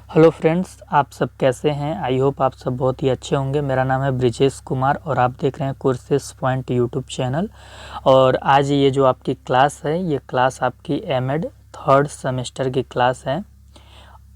Hello friends, आप सब कैसे हैं। आई होप आप सब बहुत ही अच्छे होंगे। मेरा नाम है ब्रिजेश कुमार और आप देख रहे हैं कोर्सेस पॉइंट यूट्यूब चैनल। और आज ये जो आपकी क्लास है, ये क्लास आपकी एमएड थर्ड सेमेस्टर की क्लास है।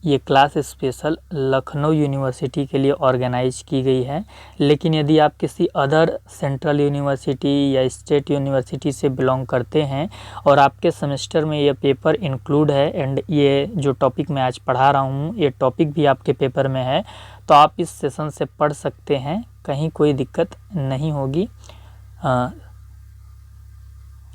ये क्लास स्पेशल लखनऊ यूनिवर्सिटी के लिए ऑर्गेनाइज की गई है। लेकिन यदि आप किसी अदर सेंट्रल यूनिवर्सिटी या स्टेट यूनिवर्सिटी से बिलोंग करते हैं और आपके सेमेस्टर में ये पेपर इंक्लूड है एंड ये जो टॉपिक मैं आज पढ़ा रहा हूँ ये टॉपिक भी आपके पेपर में है, तो आप इस सेशन से पढ़ सकते हैं, कहीं कोई दिक्कत नहीं होगी।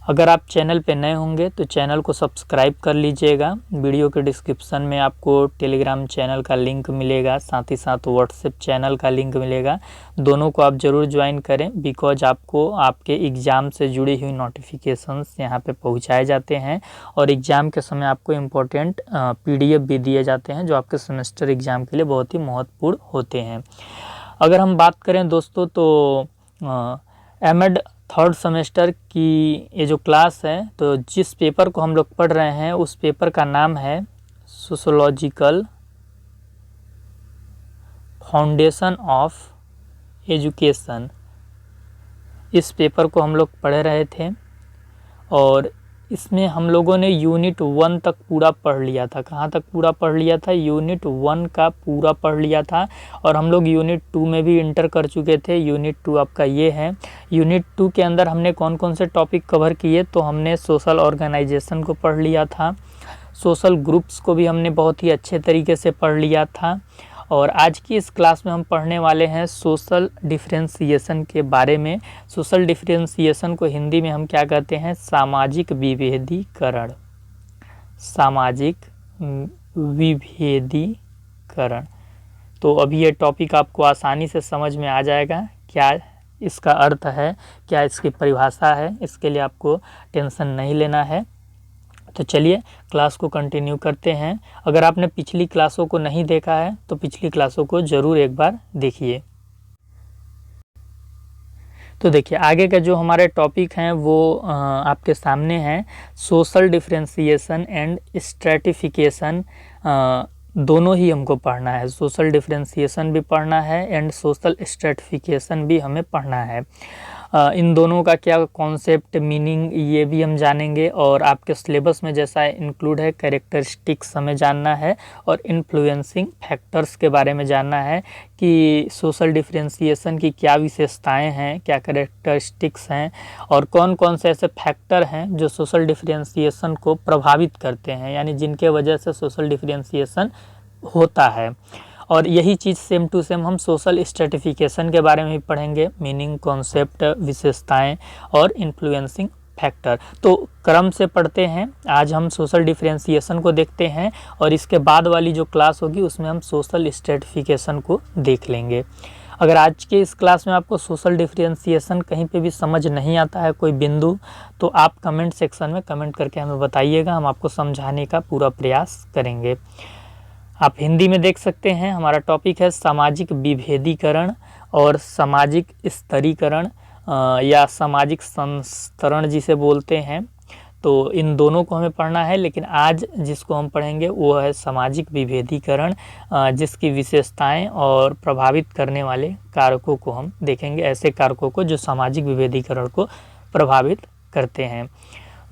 अगर आप चैनल पे नए होंगे तो चैनल को सब्सक्राइब कर लीजिएगा। वीडियो के डिस्क्रिप्शन में आपको टेलीग्राम चैनल का लिंक मिलेगा, साथ ही साथ व्हाट्सएप चैनल का लिंक मिलेगा। दोनों को आप ज़रूर ज्वाइन करें, बिकॉज आपको आपके एग्ज़ाम से जुड़ी हुई नोटिफिकेशंस यहाँ पे पहुँचाए जाते हैं और एग्ज़ाम के समय आपको इम्पोर्टेंट PDF भी दिए जाते हैं जो आपके सेमेस्टर एग्ज़ाम के लिए बहुत ही महत्वपूर्ण होते हैं। अगर हम बात करें दोस्तों तो एमएड थर्ड सेमेस्टर की ये जो क्लास है, तो जिस पेपर को हम लोग पढ़ रहे हैं उस पेपर का नाम है सोशियोलॉजिकल फाउंडेशन ऑफ एजुकेशन। इस पेपर को हम लोग पढ़ रहे थे और इसमें हम लोगों ने यूनिट 1 तक पूरा पढ़ लिया था। कहाँ तक पूरा पढ़ लिया था? यूनिट 1 का पूरा पढ़ लिया था। और हम लोग यूनिट 2 में भी इंटर कर चुके थे। यूनिट 2 आपका ये है। यूनिट 2 के अंदर हमने कौन कौन से टॉपिक कवर किए? तो हमने सोशल ऑर्गेनाइजेशन को पढ़ लिया था, सोशल ग्रुप्स को भी हमने बहुत ही अच्छे तरीके से पढ़ लिया था। और आज की इस क्लास में हम पढ़ने वाले हैं सोशल डिफरेंशिएशन के बारे में। सोशल डिफरेंशिएशन को हिंदी में हम क्या कहते हैं? सामाजिक विभेदीकरण। सामाजिक विभेदीकरण। तो अभी ये टॉपिक आपको आसानी से समझ में आ जाएगा, क्या इसका अर्थ है, क्या इसकी परिभाषा है। इसके लिए आपको टेंशन नहीं लेना है। तो चलिए क्लास को कंटिन्यू करते हैं। अगर आपने पिछली क्लासों को नहीं देखा है तो पिछली क्लासों को ज़रूर एक बार देखिए। तो देखिए आगे का जो हमारे टॉपिक हैं वो आपके सामने हैं। सोशल डिफरेंशिएशन एंड स्ट्रैटिफिकेशन दोनों ही हमको पढ़ना है। सोशल डिफरेंशिएशन भी पढ़ना है एंड सोशल स्ट्रैटिफिकेशन भी हमें पढ़ना है। इन दोनों का क्या कॉन्सेप्ट, मीनिंग, ये भी हम जानेंगे। और आपके सिलेबस में जैसा इंक्लूड है कैरेक्टरिस्टिक्स हमें जानना है और इन्फ्लुएंसिंग फैक्टर्स के बारे में जानना है कि सोशल डिफरेंशिएशन की क्या विशेषताएं हैं, क्या कैरेक्टरिस्टिक्स हैं और कौन कौन से ऐसे फैक्टर हैं जो सोशल डिफरेंशिएशन को प्रभावित करते हैं, यानी जिनके वजह से सोशल डिफरेंशिएशन होता है। और यही चीज़ सेम टू सेम हम सोशल स्ट्रैटिफिकेशन के बारे में भी पढ़ेंगे, मीनिंग, कॉन्सेप्ट, विशेषताएं और इन्फ्लुएंसिंग फैक्टर। तो क्रम से पढ़ते हैं। आज हम सोशल डिफरेंशिएशन को देखते हैं और इसके बाद वाली जो क्लास होगी उसमें हम सोशल स्ट्रैटिफिकेशन को देख लेंगे। अगर आज के इस क्लास में आपको सोशल डिफरेंशिएशन कहीं पे भी समझ नहीं आता है कोई बिंदु, तो आप कमेंट सेक्शन में कमेंट करके हमें बताइएगा, हम आपको समझाने का पूरा प्रयास करेंगे। आप हिंदी में देख सकते हैं, हमारा टॉपिक है सामाजिक विभेदीकरण और सामाजिक स्तरीकरण या सामाजिक संस्तरण जिसे बोलते हैं। तो इन दोनों को हमें पढ़ना है, लेकिन आज जिसको हम पढ़ेंगे वो है सामाजिक विभेदीकरण, जिसकी विशेषताएं और प्रभावित करने वाले कारकों को हम देखेंगे, ऐसे कारकों को जो सामाजिक विभेदीकरण को प्रभावित करते हैं।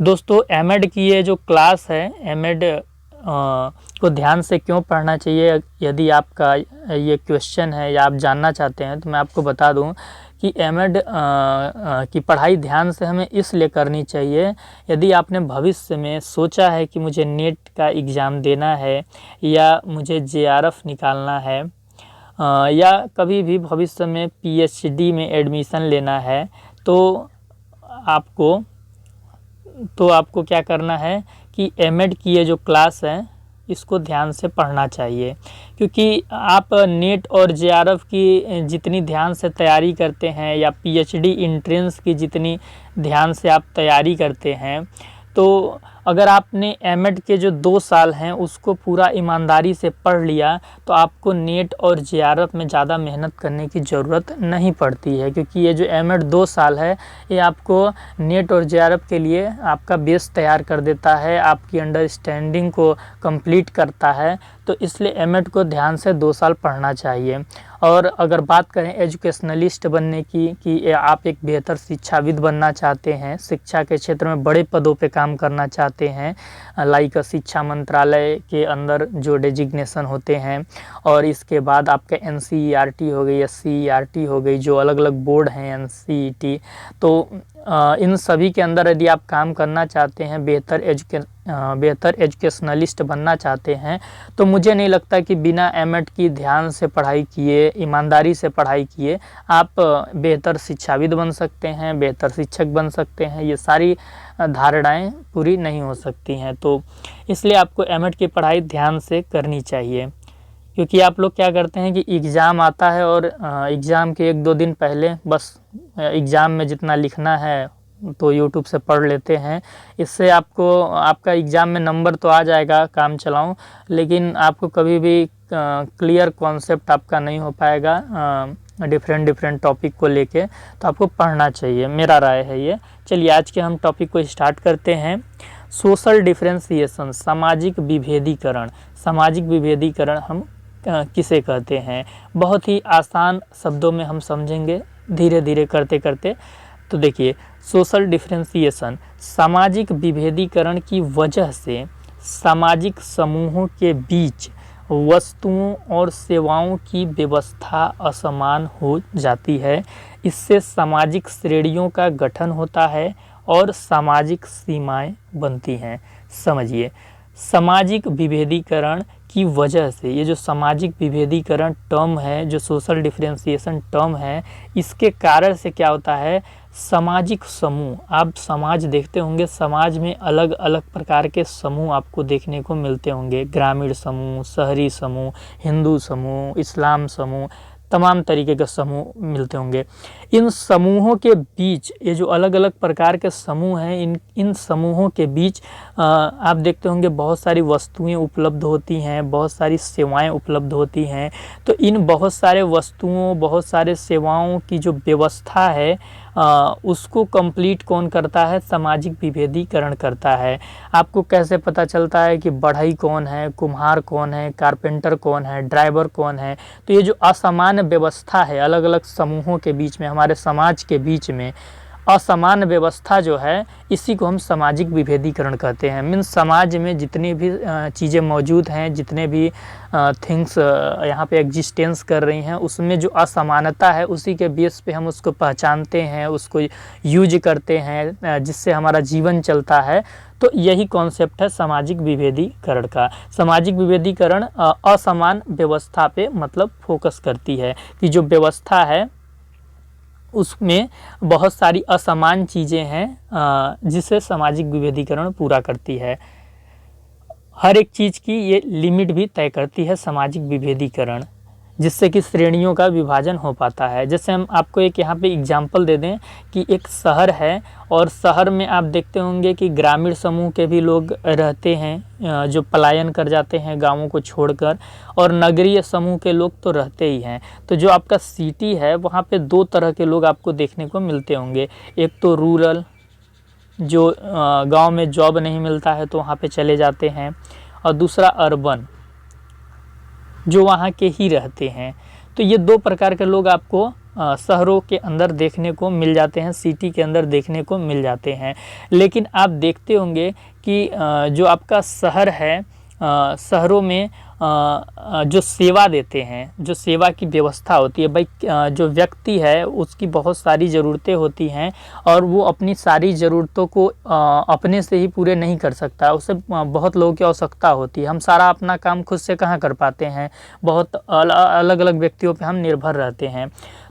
दोस्तों एमएड की ये जो क्लास है, एमएड को ध्यान से क्यों पढ़ना चाहिए, यदि आपका ये क्वेश्चन है या आप जानना चाहते हैं, तो मैं आपको बता दूं कि एमएड की पढ़ाई ध्यान से हमें इसलिए करनी चाहिए। यदि आपने भविष्य में सोचा है कि मुझे नेट का एग्ज़ाम देना है या मुझे जेआरएफ निकालना है या कभी भी भविष्य में पीएचडी में एडमिशन लेना है, तो आपको क्या करना है कि एमएड की ये जो क्लास है इसको ध्यान से पढ़ना चाहिए। क्योंकि आप नेट और जेआरएफ की जितनी ध्यान से तैयारी करते हैं या पीएचडी एंट्रेंस की जितनी ध्यान से आप तैयारी करते हैं, तो अगर आपने एमएड के जो 2 साल हैं उसको पूरा ईमानदारी से पढ़ लिया तो आपको नेट और जेआरएफ में ज़्यादा मेहनत करने की ज़रूरत नहीं पड़ती है, क्योंकि ये जो एमएड 2 साल है ये आपको नेट और जेआरएफ के लिए आपका बेस तैयार कर देता है, आपकी अंडरस्टैंडिंग को कंप्लीट करता है। तो इसलिए एमएड को ध्यान से 2 साल पढ़ना चाहिए। और अगर बात करें एजुकेशनलिस्ट बनने की, कि आप एक बेहतर शिक्षाविद बनना चाहते हैं, शिक्षा के क्षेत्र में बड़े पदों पे काम करना चाहते हैं, लाइक शिक्षा मंत्रालय के अंदर जो डेजिग्नेशन होते हैं, और इसके बाद आपके एनसीईआरटी हो गई, एससीईआरटी हो गई, जो अलग अलग बोर्ड हैं एनसीईटी, तो इन सभी के अंदर यदि आप काम करना चाहते हैं, बेहतर एजुकेशनलिस्ट बनना चाहते हैं, तो मुझे नहीं लगता कि बिना एमएड की ध्यान से पढ़ाई किए, ईमानदारी से पढ़ाई किए आप बेहतर शिक्षाविद बन सकते हैं, बेहतर शिक्षक बन सकते हैं। ये सारी धारणाएं पूरी नहीं हो सकती हैं। तो इसलिए आपको एमएड की पढ़ाई ध्यान से करनी चाहिए, क्योंकि आप लोग क्या करते हैं कि एग्ज़ाम आता है और एग्ज़ाम के 1-2 दिन पहले बस एग्ज़ाम में जितना लिखना है तो यूट्यूब से पढ़ लेते हैं। इससे आपका एग्ज़ाम में नंबर तो आ जाएगा काम चलाऊं, लेकिन आपको कभी भी क्लियर कॉन्सेप्ट आपका नहीं हो पाएगा डिफरेंट टॉपिक को लेके। तो आपको पढ़ना चाहिए, मेरा राय है ये। चलिए आज के हम टॉपिक को स्टार्ट करते हैं। सोशल डिफरेंशिएशन, सामाजिक विभेदीकरण। सामाजिक विभेदीकरण हम किसे कहते हैं, बहुत ही आसान शब्दों में हम समझेंगे धीरे धीरे करते करते। तो देखिए, सोशल डिफरेंशिएशन सामाजिक विभेदीकरण की वजह से सामाजिक समूहों के बीच वस्तुओं और सेवाओं की व्यवस्था असमान हो जाती है। इससे सामाजिक श्रेणियों का गठन होता है और सामाजिक सीमाएं बनती हैं। समझिए, सामाजिक विभेदीकरण की वजह से, ये जो सामाजिक विभेदीकरण टर्म है, जो सोशल डिफरेंशिएशन टर्म है, इसके कारण से क्या होता है, सामाजिक समूह, आप समाज देखते होंगे, समाज में अलग अलग प्रकार के समूह आपको देखने को मिलते होंगे। ग्रामीण समूह, शहरी समूह, हिंदू समूह, इस्लाम समूह, तमाम तरीके के समूह मिलते होंगे। इन समूहों के बीच, ये जो अलग अलग प्रकार के समूह हैं, इन समूहों के बीच आप देखते होंगे बहुत सारी वस्तुएं उपलब्ध होती हैं, बहुत सारी सेवाएं उपलब्ध होती हैं। तो इन बहुत सारे वस्तुओं, बहुत सारे सेवाओं की जो व्यवस्था है उसको कंप्लीट कौन करता है, सामाजिक विभेदीकरण करता है। आपको कैसे पता चलता है कि बढ़ई कौन है, कुम्हार कौन है, कारपेंटर कौन है, ड्राइवर कौन है। तो ये जो असमान व्यवस्था है अलग अलग समूहों के बीच में, हमारे समाज के बीच में असमान व्यवस्था जो है, इसी को हम सामाजिक विभेदीकरण कहते हैं। मीन्स समाज में जितनी भी चीज़ें मौजूद हैं, जितने भी थिंग्स यहाँ पे एग्जिस्टेंस कर रही हैं, उसमें जो असमानता है उसी के बेस पे हम उसको पहचानते हैं, उसको यूज करते हैं, जिससे हमारा जीवन चलता है। तो यही कॉन्सेप्ट है सामाजिक विभेदीकरण का। सामाजिक विभेदीकरण असमान व्यवस्था पे मतलब फोकस करती है, कि जो व्यवस्था है उसमें बहुत सारी असमान चीज़ें हैं जिसे सामाजिक विभेदीकरण पूरा करती है। हर एक चीज़ की ये लिमिट भी तय करती है सामाजिक विभेदीकरण, जिससे कि श्रेणियों का विभाजन हो पाता है। जैसे हम आपको एक यहाँ पे एग्जांपल दे दें कि एक शहर है, और शहर में आप देखते होंगे कि ग्रामीण समूह के भी लोग रहते हैं जो पलायन कर जाते हैं गांवों को छोड़कर, और नगरीय समूह के लोग तो रहते ही हैं। तो जो आपका सिटी है वहाँ पे 2 तरह के लोग आपको देखने को मिलते होंगे। एक तो रूरल, जो गाँव में जॉब नहीं मिलता है तो वहाँ पे चले जाते हैं, और दूसरा अर्बन, जो वहाँ के ही रहते हैं। तो ये 2 प्रकार के लोग आपको शहरों के अंदर देखने को मिल जाते हैं, सिटी के अंदर देखने को मिल जाते हैं। लेकिन आप देखते होंगे कि जो आपका शहर है, शहरों में जो सेवा देते हैं, जो सेवा की व्यवस्था होती है, भाई जो व्यक्ति है उसकी बहुत सारी ज़रूरतें होती हैं, और वो अपनी सारी ज़रूरतों को अपने से ही पूरे नहीं कर सकता, उसे बहुत लोगों की आवश्यकता होती है। हम सारा अपना काम खुद से कहाँ कर पाते हैं, बहुत अलग अलग व्यक्तियों पे हम निर्भर रहते हैं।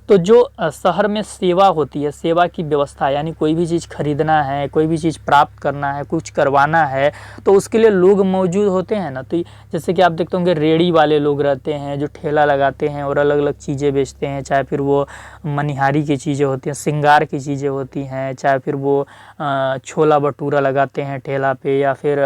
तो जो शहर में सेवा होती है, सेवा की व्यवस्था, यानी कोई भी चीज़ खरीदना है, कोई भी चीज़ प्राप्त करना है, कुछ करवाना है, तो उसके लिए लोग मौजूद होते हैं ना। तो जैसे कि आप देखते होंगे रेडी वाले लोग रहते हैं जो ठेला लगाते हैं और अलग अलग चीज़ें बेचते हैं, चाहे फिर वो मनिहारी की चीज़ें होती हैं, श्रृंगार की चीज़ें होती हैं, चाहे फिर वो छोला भटूरा लगाते हैं ठेला पे, या फिर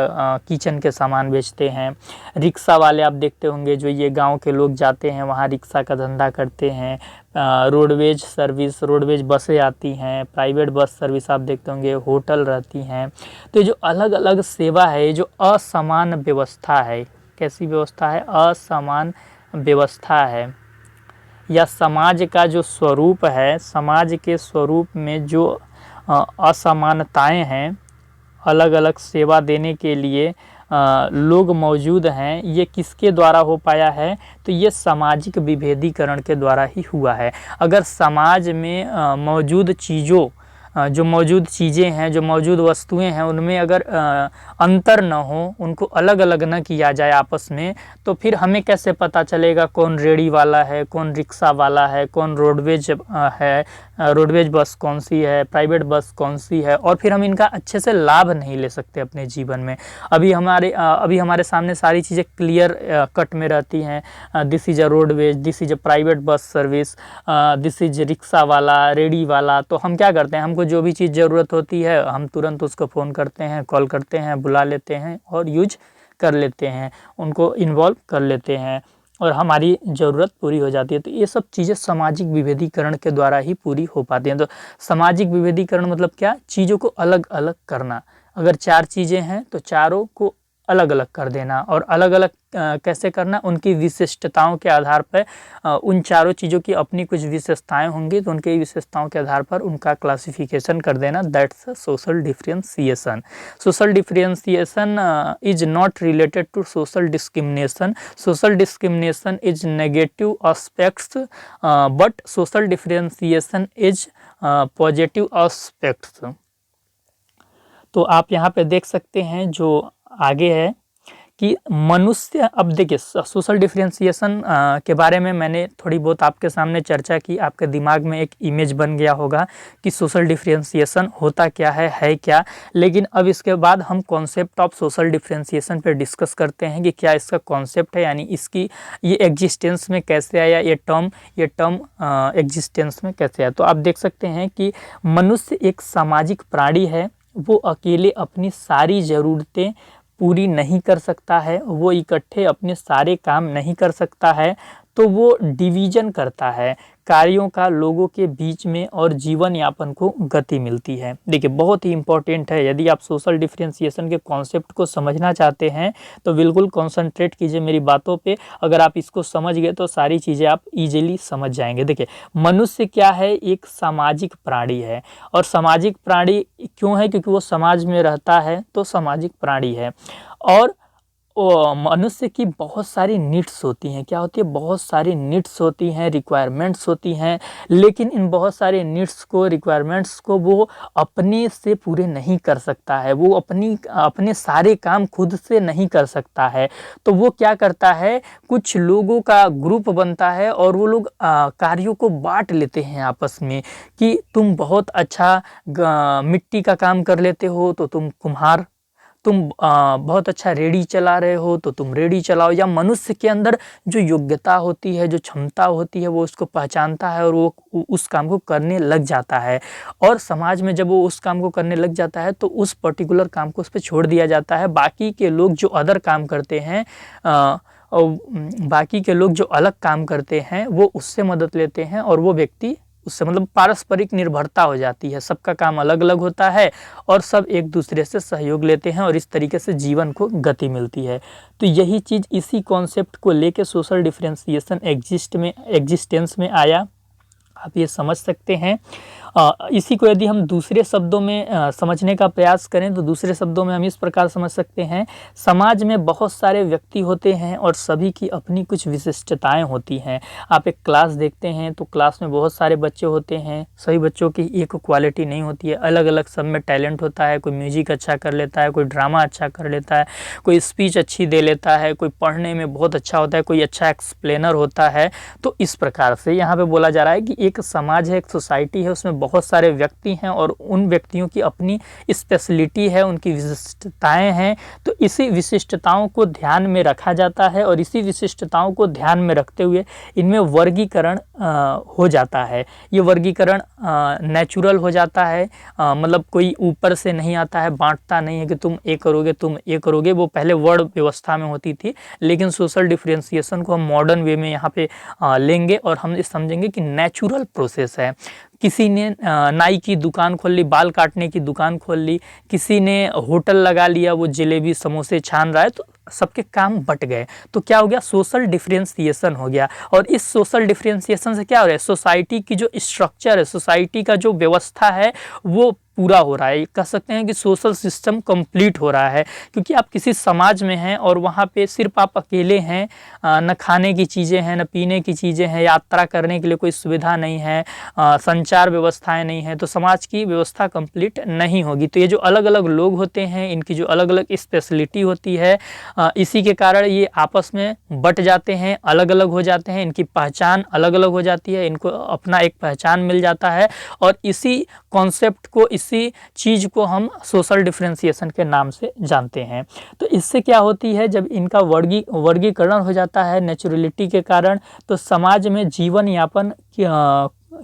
किचन के सामान बेचते हैं। रिक्शा वाले आप देखते होंगे जो ये गांव के लोग जाते हैं वहाँ रिक्शा का धंधा करते हैं। रोडवेज सर्विस, रोडवेज बसें आती हैं, प्राइवेट बस सर्विस आप देखते होंगे, होटल रहती हैं। तो ये जो अलग अलग सेवा है, ये जो असमान व्यवस्था है, कैसी व्यवस्था है, असमान व्यवस्था है, या समाज का जो स्वरूप है, समाज के स्वरूप में जो असमानताएं हैं, अलग अलग सेवा देने के लिए लोग मौजूद हैं, ये किसके द्वारा हो पाया है? तो ये सामाजिक विभेदीकरण के द्वारा ही हुआ है। अगर समाज में मौजूद चीज़ों जो मौजूद चीज़ें हैं, जो मौजूद वस्तुएं हैं, उनमें अगर अंतर न हो, उनको अलग अलग न किया जाए आपस में, तो फिर हमें कैसे पता चलेगा कौन रेडी वाला है, कौन रिक्शा वाला है, कौन रोडवेज है, रोडवेज बस कौन सी है, प्राइवेट बस कौन सी है, और फिर हम इनका अच्छे से लाभ नहीं ले सकते अपने जीवन में। अभी हमारे सामने सारी चीज़ें क्लियर कट में रहती हैं। This is a roadways, this is a private bus service, this is rickshaw वाला, रेडी वाला। तो हम क्या करते हैं, हमको जो भी चीज़ ज़रूरत होती है हम तुरंत उसको फ़ोन करते हैं, कॉल करते हैं, बुला लेते हैं और यूज कर लेते हैं, उनको इन्वॉल्व कर लेते हैं और हमारी ज़रूरत पूरी हो जाती है। तो ये सब चीज़ें सामाजिक विभेदीकरण के द्वारा ही पूरी हो पाती हैं। तो सामाजिक विभेदीकरण मतलब क्या? चीज़ों को अलग अलग करना। अगर 4 चीज़ें हैं तो चारों को अलग अलग कर देना, और अलग अलग कैसे करना? उनकी विशिष्टताओं के आधार पर, उन चारों चीज़ों की अपनी कुछ विशेषताएं होंगी, तो उनकी विशेषताओं के आधार पर उनका क्लासिफिकेशन कर देना। That's social differentiation. Social differentiation is not related to social discrimination. Social discrimination is negative aspects, but social differentiation is positive aspects. तो आप यहाँ पे देख सकते हैं जो आगे है कि मनुष्य, अब देखिए सोशल डिफरेंशिएशन के बारे में मैंने थोड़ी बहुत आपके सामने चर्चा की, आपके दिमाग में एक इमेज बन गया होगा कि सोशल डिफरेंशिएशन होता क्या है क्या। लेकिन अब इसके बाद हम कॉन्सेप्ट ऑफ सोशल डिफरेंशिएशन पे डिस्कस करते हैं कि क्या इसका कॉन्सेप्ट है, यानी इसकी ये एग्जिस्टेंस में कैसे आया, ये टर्म एग्जिस्टेंस में कैसे आया। तो आप देख सकते हैं कि मनुष्य एक सामाजिक प्राणी है, वो अकेले अपनी सारी ज़रूरतें पूरी नहीं कर सकता है, वो इकट्ठे अपने सारे काम नहीं कर सकता है, तो वो डिवीज़न करता है कार्यों का लोगों के बीच में और जीवन यापन को गति मिलती है। देखिए बहुत ही इम्पोर्टेंट है, यदि आप सोशल डिफरेंशिएशन के कॉन्सेप्ट को समझना चाहते हैं तो बिल्कुल कॉन्सेंट्रेट कीजिए मेरी बातों पे। अगर आप इसको समझ गए तो सारी चीज़ें आप इजीली समझ जाएंगे। देखिए मनुष्य क्या है? एक सामाजिक प्राणी है, और सामाजिक प्राणी क्यों है? क्योंकि वो समाज में रहता है, तो सामाजिक प्राणी है। और मनुष्य की बहुत सारी नीड्स होती हैं। क्या होती है? बहुत सारी नीड्स होती हैं, रिक्वायरमेंट्स होती हैं, लेकिन इन बहुत सारे नीड्स को, रिक्वायरमेंट्स को वो अपने से पूरे नहीं कर सकता है, वो अपने सारे काम खुद से नहीं कर सकता है। तो वो क्या करता है? कुछ लोगों का ग्रुप बनता है और वो लोग कार्यों को बांट लेते हैं आपस में, कि तुम बहुत अच्छा मिट्टी का काम कर लेते हो तो तुम कुम्हार, तुम बहुत अच्छा रेडी चला रहे हो तो तुम रेडी चलाओ। या मनुष्य के अंदर जो योग्यता होती है, जो क्षमता होती है, वो उसको पहचानता है और वो उस काम को करने लग जाता है। और समाज में जब वो उस काम को करने लग जाता है तो उस पर्टिकुलर काम को उस पर छोड़ दिया जाता है। बाकी के लोग जो अदर काम करते हैं, बाकी के लोग जो अलग काम करते हैं वो उससे मदद लेते हैं, और वो व्यक्ति उससे, मतलब पारस्परिक निर्भरता हो जाती है, सबका काम अलग अलग होता है और सब एक दूसरे से सहयोग लेते हैं, और इस तरीके से जीवन को गति मिलती है। तो यही चीज़, इसी कॉन्सेप्ट को लेके सोशल डिफरेंशिएशन एग्जिस्टेंस में आया, आप ये समझ सकते हैं। इसी को यदि हम दूसरे शब्दों में समझने का प्रयास करें तो दूसरे शब्दों में हम इस प्रकार समझ सकते हैं, समाज में बहुत सारे व्यक्ति होते हैं और सभी की अपनी कुछ विशिष्टताएं होती हैं। आप एक क्लास देखते हैं तो क्लास में बहुत सारे बच्चे होते हैं, सभी बच्चों की एक क्वालिटी नहीं होती है, अलग अलग सब में टैलेंट होता है। कोई म्यूजिक अच्छा कर लेता है, कोई ड्रामा अच्छा कर लेता है, कोई स्पीच अच्छी दे लेता है, कोई पढ़ने में बहुत अच्छा होता है, कोई अच्छा एक्सप्लेनर होता है। तो इस प्रकार से यहाँ पे बोला जा रहा है कि एक समाज है, एक सोसाइटी है, उसमें बहुत सारे व्यक्ति हैं और उन व्यक्तियों की अपनी स्पेशलिटी है, उनकी विशिष्टताएं हैं। तो इसी विशिष्टताओं को ध्यान में रखा जाता है और इसी विशिष्टताओं को ध्यान में रखते हुए इनमें वर्गीकरण हो जाता है। ये वर्गीकरण नेचुरल हो जाता है, मतलब कोई ऊपर से नहीं आता है, बांटता नहीं है कि तुम ये करोगे तुम ये करोगे। वो पहले वर्ड व्यवस्था में होती थी, लेकिन सोशल डिफरेंशिएशन को हम मॉडर्न वे में यहाँ पे लेंगे और हम समझेंगे कि नेचुरल प्रोसेस है। किसी ने नाई की दुकान खोल ली, बाल काटने की दुकान खोल ली, किसी ने होटल लगा लिया, वो जलेबी समोसे छान रहा है, तो सबके काम बट गए। तो क्या हो गया, सोशल डिफरेंशिएशन हो गया। और इस सोशल डिफरेंशिएशन से क्या हो रहा है, सोसाइटी की जो स्ट्रक्चर है, सोसाइटी का जो व्यवस्था है वो पूरा हो रहा है। कह सकते हैं कि सोशल सिस्टम कंप्लीट हो रहा है, क्योंकि आप किसी समाज में हैं और वहाँ पे सिर्फ आप अकेले हैं, न खाने की चीज़ें हैं, न पीने की चीज़ें हैं, यात्रा करने के लिए कोई सुविधा नहीं है, संचार व्यवस्थाएं नहीं है, तो समाज की व्यवस्था कंप्लीट नहीं होगी। तो ये जो अलग अलग लोग होते हैं, इनकी जो अलग अलग स्पेशलिटी होती है, इसी के कारण ये आपस में बट जाते हैं, अलग अलग हो जाते हैं, इनकी पहचान अलग अलग हो जाती है, इनको अपना एक पहचान मिल जाता है। और इसी कॉन्सेप्ट को, इसी चीज़ को हम सोशल डिफरेंशिएशन के नाम से जानते हैं। तो इससे क्या होती है, जब इनका वर्गीकरण हो जाता है नेचुरलिटी के कारण, तो समाज में जीवन यापन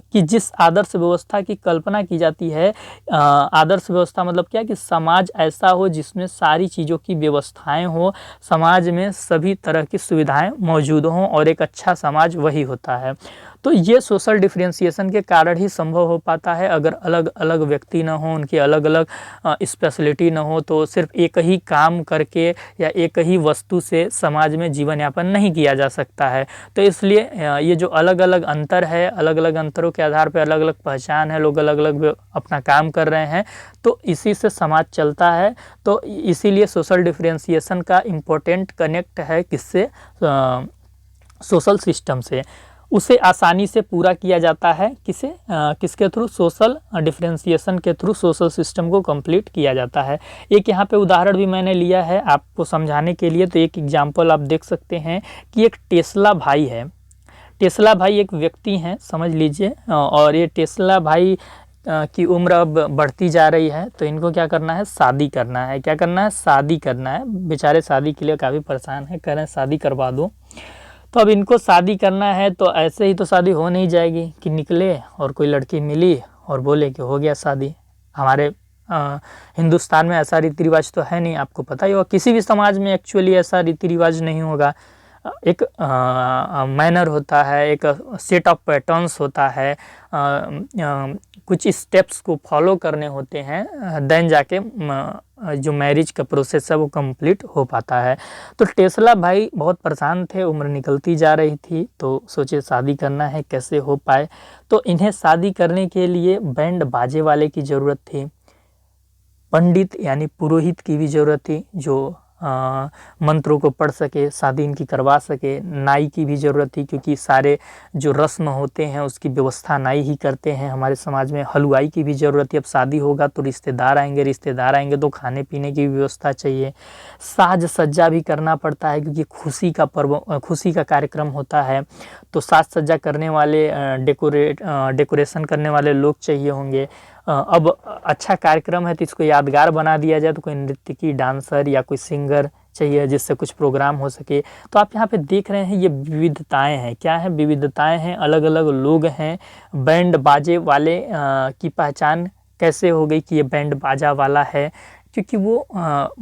कि जिस आदर्श व्यवस्था की कल्पना की जाती है, आदर्श व्यवस्था मतलब क्या, कि समाज ऐसा हो जिसमें सारी चीज़ों की व्यवस्थाएं हो, समाज में सभी तरह की सुविधाएं मौजूद हों, और एक अच्छा समाज वही होता है। तो ये सोशल डिफरेंशिएशन के कारण ही संभव हो पाता है। अगर अलग अलग व्यक्ति ना हो, उनकी अलग अलग स्पेशलिटी ना हो, तो सिर्फ एक ही काम करके या एक ही वस्तु से समाज में जीवन यापन नहीं किया जा सकता है। तो इसलिए ये जो अलग अलग अंतर है, अलग अलग अंतरों के आधार पर अलग अलग पहचान है, लोग अलग अलग अपना काम कर रहे हैं, तो इसी से समाज चलता है। तो इसीलिए सोशल डिफरेंशिएशन का इम्पोर्टेंट कनेक्ट है किससे, सोशल सिस्टम से। उसे आसानी से पूरा किया जाता है किसके थ्रू, सोशल डिफरेंशिएशन के थ्रू सोशल सिस्टम को कंप्लीट किया जाता है। एक यहाँ पे उदाहरण भी मैंने लिया है आपको समझाने के लिए। तो एक एग्जांपल आप देख सकते हैं कि एक टेस्ला भाई है। टेस्ला भाई एक व्यक्ति हैं, समझ लीजिए, और ये टेस्ला भाई की उम्र अब बढ़ती जा रही है, तो इनको क्या करना है, शादी करना है। क्या करना है, शादी करना है। बेचारे शादी के लिए काफ़ी परेशान हैं, कह रहे हैं शादी करवा दो। तो अब इनको शादी करना है, तो ऐसे ही तो शादी हो नहीं जाएगी कि निकले और कोई लड़की मिली और बोले कि हो गया शादी। हमारे हिंदुस्तान में ऐसा रीति रिवाज तो है नहीं, आपको पता ही होगा। किसी भी समाज में एक्चुअली ऐसा रीति रिवाज नहीं होगा। एक मैनर होता है, एक सेट ऑफ पैटर्न्स होता है, कुछ स्टेप्स को फॉलो करने होते हैं, देन जाके जो मैरिज का प्रोसेस है वो कंप्लीट हो पाता है। तो टेस्ला भाई बहुत परेशान थे, उम्र निकलती जा रही थी, तो सोचे शादी करना है, कैसे हो पाए। तो इन्हें शादी करने के लिए बैंड बाजे वाले की ज़रूरत थी, पंडित यानी पुरोहित की भी ज़रूरत थी, जो मंत्रों को पढ़ सके, शादी इनकी करवा सके। नाई की भी ज़रूरत थी, क्योंकि सारे जो रस्म होते हैं उसकी व्यवस्था नाई ही करते हैं हमारे समाज में। हलवाई की भी ज़रूरत थी, अब शादी होगा तो रिश्तेदार आएंगे तो खाने पीने की व्यवस्था चाहिए। साज सज्जा भी करना पड़ता है, क्योंकि खुशी का पर्व, खुशी का कार्यक्रम होता है, तो साज सज्जा करने वाले, डेकोरेशन करने वाले लोग चाहिए होंगे। अब अच्छा कार्यक्रम है तो इसको यादगार बना दिया जाए, तो कोई नृत्यकी, डांसर या कोई सिंगर चाहिए जिससे कुछ प्रोग्राम हो सके। तो आप यहाँ पे देख रहे हैं ये विविधताएं हैं। क्या है, विविधताएं हैं, अलग अलग लोग हैं। बैंड बाजे वाले की पहचान कैसे हो गई कि ये बैंड बाजा वाला है, क्योंकि वो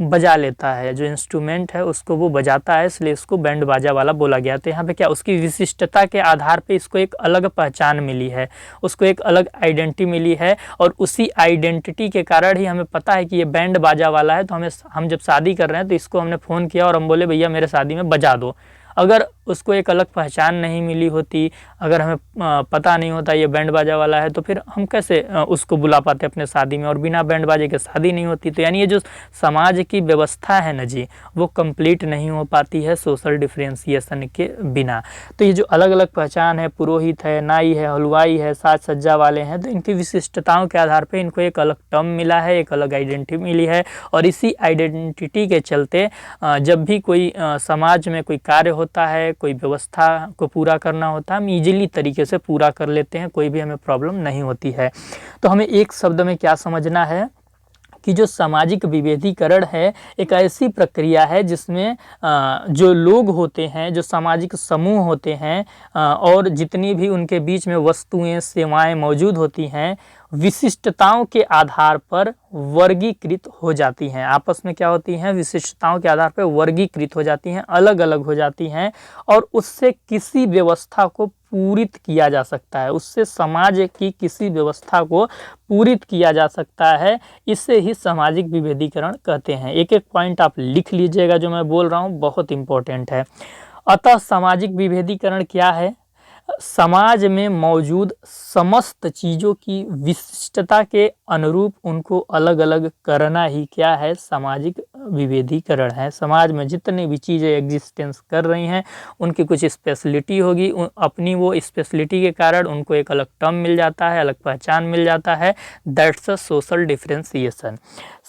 बजा लेता है, जो इंस्ट्रूमेंट है उसको वो बजाता है, इसलिए इसको बैंड बाजा वाला बोला गया। तो यहाँ पे क्या, उसकी विशिष्टता के आधार पे इसको एक अलग पहचान मिली है, उसको एक अलग आइडेंटिटी मिली है, और उसी आइडेंटिटी के कारण ही हमें पता है कि ये बैंड बाजा वाला है। तो हम जब शादी कर रहे हैं तो इसको हमने फ़ोन किया और हम बोले भैया मेरे शादी में बजा दो। अगर उसको एक अलग पहचान नहीं मिली होती, अगर हमें पता नहीं होता ये बैंड बाजा वाला है, तो फिर हम कैसे उसको बुला पाते अपने शादी में, और बिना बैंड बाजे के शादी नहीं होती। तो यानी ये जो समाज की व्यवस्था है ना जी, वो कंप्लीट नहीं हो पाती है सोशल डिफरेंशिएशन के बिना। तो ये जो अलग अलग पहचान है, पुरोहित है, नाई है, हलवाई है, साज सज्जा वाले हैं, तो इनकी विशिष्टताओं के आधार पर इनको एक अलग टर्म मिला है, एक अलग आइडेंटिटी मिली है। और इसी आइडेंटिटी के चलते जब भी कोई समाज में कोई कार्य होता है, कोई व्यवस्था को पूरा करना होता है, हम ईजिली तरीके से पूरा कर लेते हैं, कोई भी हमें प्रॉब्लम नहीं होती है। तो हमें एक शब्द में क्या समझना है कि जो सामाजिक विभेदीकरण है एक ऐसी प्रक्रिया है जिसमें जो लोग होते हैं, जो सामाजिक समूह होते हैं और जितनी भी उनके बीच में वस्तुएं सेवाएं मौजूद होती हैं, विशिष्टताओं के आधार पर वर्गीकृत हो जाती हैं। आपस में क्या होती हैं, विशिष्टताओं के आधार पर वर्गीकृत हो जाती हैं, अलग अलग हो जाती हैं, और उससे किसी व्यवस्था को पूरित किया जा सकता है, उससे समाज की किसी व्यवस्था को पूरित किया जा सकता है। इससे ही सामाजिक विभेदीकरण कहते हैं। एक एक पॉइंट आप लिख लीजिएगा, जो मैं बोल रहा हूँ बहुत इंपॉर्टेंट है। अतः सामाजिक विभेदीकरण क्या है? समाज में मौजूद समस्त चीज़ों की विशिष्टता के अनुरूप उनको अलग अलग करना ही क्या है, सामाजिक विभेदीकरण है। समाज में जितनी भी चीज़ें एग्जिस्टेंस कर रही हैं उनकी कुछ स्पेशलिटी होगी, अपनी वो स्पेशलिटी के कारण उनको एक अलग टर्म मिल जाता है, अलग पहचान मिल जाता है। That's a social differentiation.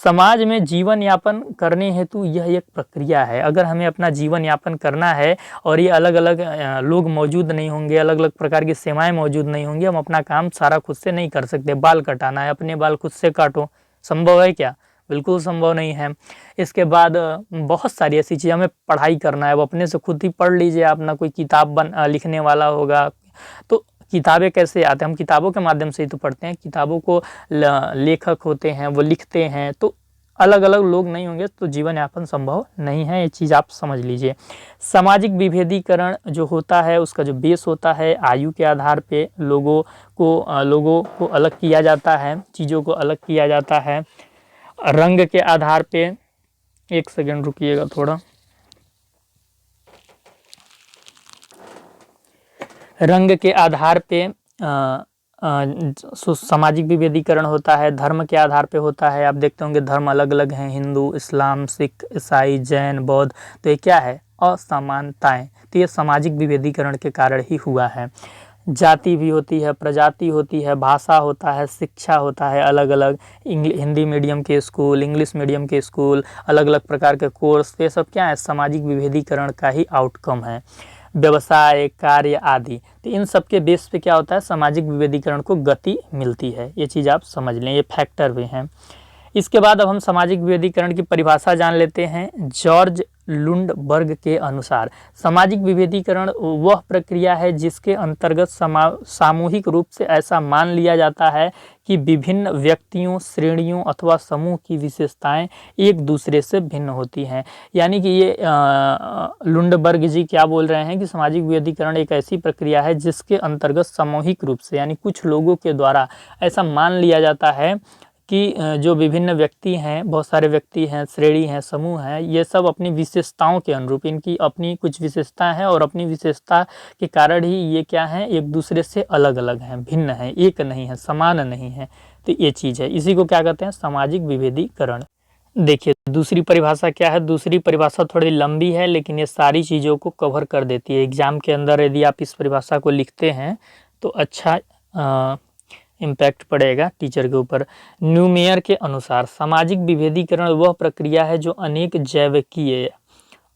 समाज में जीवन यापन करने हेतु यह एक प्रक्रिया है। अगर हमें अपना जीवन यापन करना है और ये अलग अलग लोग मौजूद नहीं होंगे, अलग अलग प्रकार की सेवाएं मौजूद नहीं होंगी, हम अपना काम सारा खुद से नहीं कर सकते। बाल कटाना है, अपने बाल खुद से काटो, संभव है क्या? बिल्कुल संभव नहीं है। इसके बाद बहुत सारी ऐसी चीज़, हमें पढ़ाई करना है, वो अपने से खुद ही पढ़ लीजिए। आप ना कोई किताब लिखने वाला होगा, तो किताबें कैसे आते हैं? हम किताबों के माध्यम से ही तो पढ़ते हैं। किताबों को लेखक होते हैं, वो लिखते हैं, तो अलग अलग लोग नहीं होंगे तो जीवन यापन संभव नहीं है। ये चीज़ आप समझ लीजिए। सामाजिक विभेदीकरण जो होता है उसका जो बेस होता है, आयु के आधार पे लोगों को अलग किया जाता है, चीज़ों को अलग किया जाता है। रंग के आधार पे, एक सेकंड रुकिएगा थोड़ा, रंग के आधार पे सामाजिक विभेदीकरण होता है। धर्म के आधार पे होता है। आप देखते होंगे धर्म अलग अलग हैं, हिंदू, इस्लाम, सिख, ईसाई, जैन, बौद्ध। तो ये क्या है? असमानताएं। तो ये सामाजिक विभेदीकरण के कारण ही हुआ है। जाति भी होती है, प्रजाति होती है, भाषा होता है, शिक्षा होता है, अलग अलग हिंदी मीडियम के स्कूल, इंग्लिश मीडियम के स्कूल, अलग अलग प्रकार के कोर्स, ये सब क्या है? सामाजिक विभेदीकरण का ही आउटकम है। व्यवसाय, कार्य आदि, तो इन सब के बेस पे क्या होता है? सामाजिक विभेदीकरण को गति मिलती है। ये चीज़ आप समझ लें, ये फैक्टर भी हैं। इसके बाद अब हम सामाजिक विभेदीकरण की परिभाषा जान लेते हैं। जॉर्ज लुंडबर्ग के अनुसार सामाजिक विभेदीकरण वह प्रक्रिया है जिसके अंतर्गत सामूहिक रूप से ऐसा मान लिया जाता है कि विभिन्न व्यक्तियों, श्रेणियों अथवा समूह की विशेषताएं एक दूसरे से भिन्न होती हैं। यानी कि ये लुंडबर्ग जी क्या बोल रहे हैं कि सामाजिक विभेदीकरण एक ऐसी प्रक्रिया है जिसके अंतर्गत सामूहिक रूप से, यानी कुछ लोगों के द्वारा ऐसा मान लिया जाता है कि जो विभिन्न व्यक्ति हैं, बहुत सारे व्यक्ति हैं, श्रेणी हैं, समूह हैं, ये सब अपनी विशेषताओं के अनुरूप, इनकी अपनी कुछ विशेषता हैं और अपनी विशेषता के कारण ही ये क्या हैं? एक दूसरे से अलग अलग हैं, भिन्न हैं, एक नहीं है, समान नहीं है। तो ये चीज़ है, इसी को क्या कहते हैं? सामाजिक विभेदीकरण। देखिए दूसरी परिभाषा क्या है? दूसरी परिभाषा थोड़ी लंबी है लेकिन ये सारी चीज़ों को कवर कर देती है। एग्जाम के अंदर यदि आप इस परिभाषा को लिखते हैं तो अच्छा इम्पैक्ट पड़ेगा टीचर के ऊपर। न्यूमेयर के अनुसार सामाजिक विभेदीकरण वह प्रक्रिया है जो अनेक जैविकीय,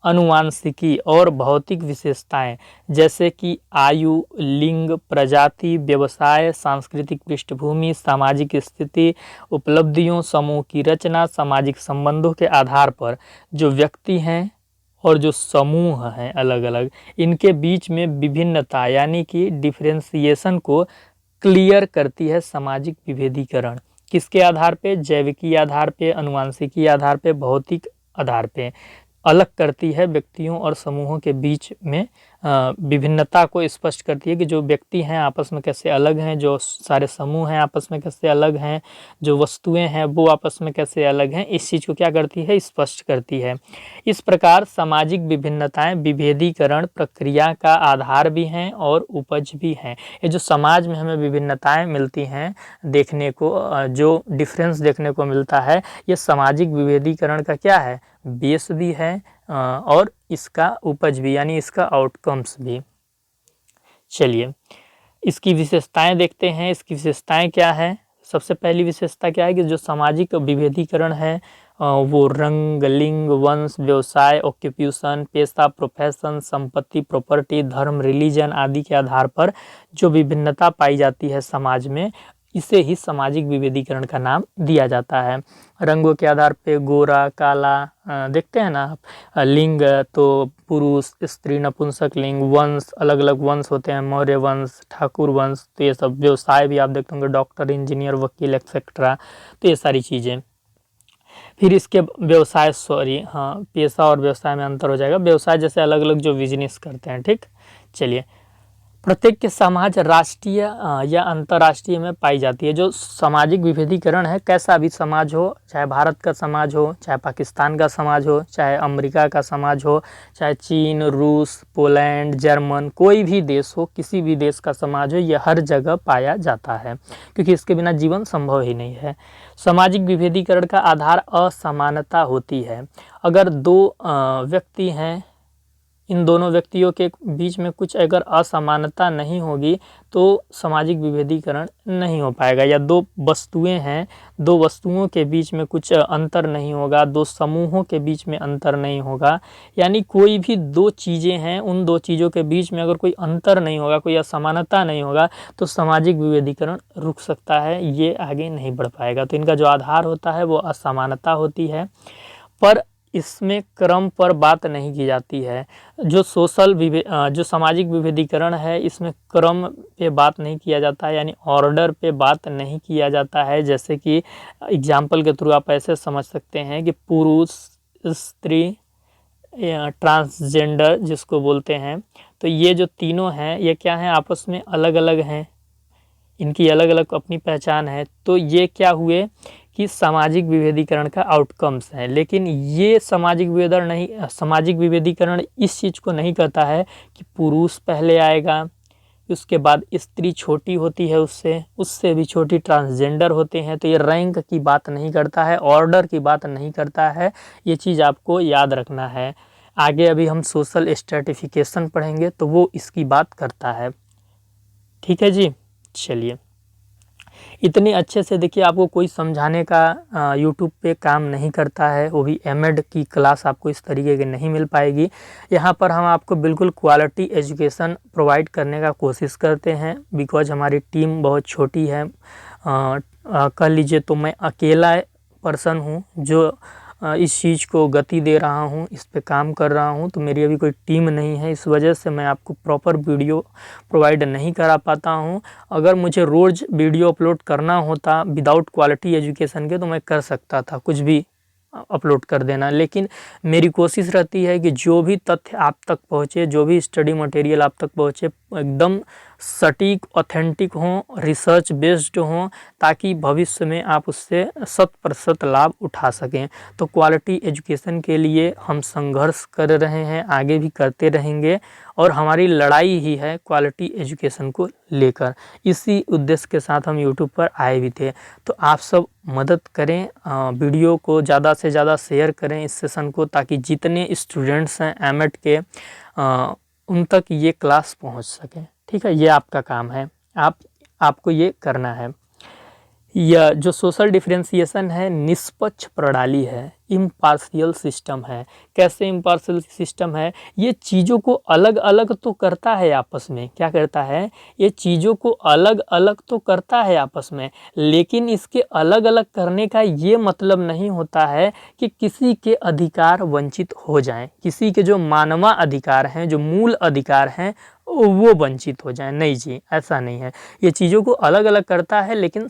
अनुवांशिकी और भौतिक विशेषताएं जैसे कि आयु, लिंग, प्रजाति, व्यवसाय, सांस्कृतिक पृष्ठभूमि, सामाजिक स्थिति, उपलब्धियों, समूह की रचना, सामाजिक संबंधों के आधार पर जो व्यक्ति हैं और जो समूह हैं अलग अलग, इनके बीच में विभिन्नता यानी कि डिफरेंशिएशन को क्लियर करती है सामाजिक विभेदीकरण। किसके आधार पे? जैविकी आधार पे, अनुवांशिकी आधार पे, भौतिक आधार पे अलग करती है व्यक्तियों और समूहों के बीच में विभिन्नता को स्पष्ट करती है कि जो व्यक्ति हैं आपस में कैसे अलग हैं, जो सारे समूह हैं आपस में कैसे अलग हैं, जो वस्तुएं हैं वो आपस में कैसे अलग हैं, इस चीज़ को क्या करती है, स्पष्ट करती है। इस प्रकार सामाजिक विभिन्नताएं विभेदीकरण प्रक्रिया का आधार भी हैं और उपज भी हैं। ये जो समाज में हमें विभिन्नताएं मिलती हैं देखने को, जो डिफरेंस देखने को मिलता है, ये सामाजिक विभेदीकरण का क्या है, बेस भी है और इसका उपज भी, यानी इसका आउटकम्स भी। चलिए इसकी विशेषताएं देखते हैं। इसकी विशेषताएं क्या है? सबसे पहली विशेषता क्या है कि जो सामाजिक विभेदीकरण है वो रंग, लिंग, वंश, व्यवसाय, ऑक्यूपेशन, पेशा, प्रोफेशन, संपत्ति, प्रॉपर्टी, धर्म, रिलीजन आदि के आधार पर जो विभिन्नता पाई जाती है समाज में, इसे ही सामाजिक विभेदीकरण का नाम दिया जाता है। रंगों के आधार पे गोरा, काला देखते हैं ना आप। लिंग तो पुरुष, स्त्री, नपुंसक लिंग। वंश, अलग अलग वंश होते हैं, मौर्य वंश, ठाकुर वंश, तो ये सब। व्यवसाय भी आप देखते होंगे, डॉक्टर, इंजीनियर, वकील एक्सेट्रा, तो ये सारी चीज़ें। फिर इसके व्यवसाय, पेशा और व्यवसाय में अंतर हो जाएगा। व्यवसाय जैसे अलग अलग जो बिजनेस करते हैं, ठीक। चलिए, प्रत्येक के समाज राष्ट्रीय या अंतर्राष्ट्रीय में पाई जाती है। जो सामाजिक विभेदीकरण है, कैसा भी समाज हो, चाहे भारत का समाज हो, चाहे पाकिस्तान का समाज हो, चाहे अमेरिका का समाज हो, चाहे चीन, रूस, पोलैंड, जर्मन, कोई भी देश हो, किसी भी देश का समाज हो, यह हर जगह पाया जाता है, क्योंकि इसके बिना जीवन संभव ही नहीं है। सामाजिक विभेदीकरण का आधार असमानता होती है। अगर दो व्यक्ति हैं, इन दोनों व्यक्तियों के बीच में कुछ अगर असमानता नहीं होगी तो सामाजिक विभेदीकरण नहीं हो पाएगा। या दो वस्तुएं हैं, दो वस्तुओं के बीच में कुछ अंतर नहीं होगा, दो समूहों के बीच में अंतर नहीं होगा, यानी कोई भी दो चीज़ें हैं, उन दो चीज़ों के बीच में अगर कोई अंतर नहीं होगा, कोई असमानता नहीं होगा, तो सामाजिक विभेदीकरण रुक सकता है, ये आगे नहीं बढ़ पाएगा। तो इनका जो आधार होता है वो असमानता होती है। पर इसमें क्रम पर बात नहीं की जाती है। जो जो सामाजिक विभेदीकरण है, इसमें क्रम पे बात नहीं किया जाता है, यानी ऑर्डर पे बात नहीं किया जाता है। जैसे कि एग्जाम्पल के थ्रू आप ऐसे समझ सकते हैं कि पुरुष, स्त्री, ट्रांसजेंडर जिसको बोलते हैं, तो ये जो तीनों हैं ये क्या हैं, आपस में अलग अलग हैं, इनकी अलग अलग अपनी पहचान है। तो ये क्या हुए कि सामाजिक विभेदीकरण का आउटकम्स है। लेकिन ये सामाजिक विभेदीकरण इस चीज़ को नहीं कहता है कि पुरुष पहले आएगा, उसके बाद स्त्री छोटी होती है, उससे भी छोटी ट्रांसजेंडर होते हैं। तो ये रैंक की बात नहीं करता है, ऑर्डर की बात नहीं करता है, ये चीज़ आपको याद रखना है। आगे अभी हम सोशल स्ट्रैटिफिकेशन पढ़ेंगे तो वो इसकी बात करता है। ठीक है जी। चलिए, इतने अच्छे से देखिए, आपको कोई समझाने का यूट्यूब पे काम नहीं करता है, वो भी एमएड की क्लास आपको इस तरीके की नहीं मिल पाएगी। यहाँ पर हम आपको बिल्कुल क्वालिटी एजुकेशन प्रोवाइड करने का कोशिश करते हैं, बिकॉज हमारी टीम बहुत छोटी है। कह लीजिए तो मैं अकेला पर्सन हूँ जो इस चीज़ को गति दे रहा हूँ, इस पे काम कर रहा हूँ। तो मेरी अभी कोई टीम नहीं है, इस वजह से मैं आपको प्रॉपर वीडियो प्रोवाइड नहीं करा पाता हूँ। अगर मुझे रोज़ वीडियो अपलोड करना होता विदाउट क्वालिटी एजुकेशन के, तो मैं कर सकता था, कुछ भी अपलोड कर देना। लेकिन मेरी कोशिश रहती है कि जो भी तथ्य आप तक पहुँचे, जो भी स्टडी मटेरियल आप तक पहुँचे, एकदम सटीक, ऑथेंटिक हों, रिसर्च बेस्ड हों, ताकि भविष्य में आप उससे 100% लाभ उठा सकें। तो क्वालिटी एजुकेशन के लिए हम संघर्ष कर रहे हैं, आगे भी करते रहेंगे, और हमारी लड़ाई ही है क्वालिटी एजुकेशन को लेकर। इसी उद्देश्य के साथ हम यूट्यूब पर आए भी थे। तो आप सब मदद करें, वीडियो को ज़्यादा से ज़्यादा शेयर करें इस सेशन को, ताकि जितने स्टूडेंट्स हैं एमएड के उन तक ये क्लास पहुंच सके। ठीक है, ये आपका काम है, आपको ये करना है। यह जो सोशल डिफरेंशिएशन है, निष्पक्ष प्रणाली है, इम्पार्शियल सिस्टम है। कैसे इम्पार्शियल सिस्टम है? ये चीज़ों को अलग अलग तो करता है आपस में, क्या करता है, ये चीज़ों को अलग अलग तो करता है आपस में, लेकिन इसके अलग अलग करने का ये मतलब नहीं होता है कि किसी के अधिकार वंचित हो जाएं, किसी के जो मानवा अधिकार हैं, जो मूल अधिकार हैं, वो वंचित हो जाएं। नहीं जी, ऐसा नहीं है। ये चीज़ों को अलग अलग करता है, लेकिन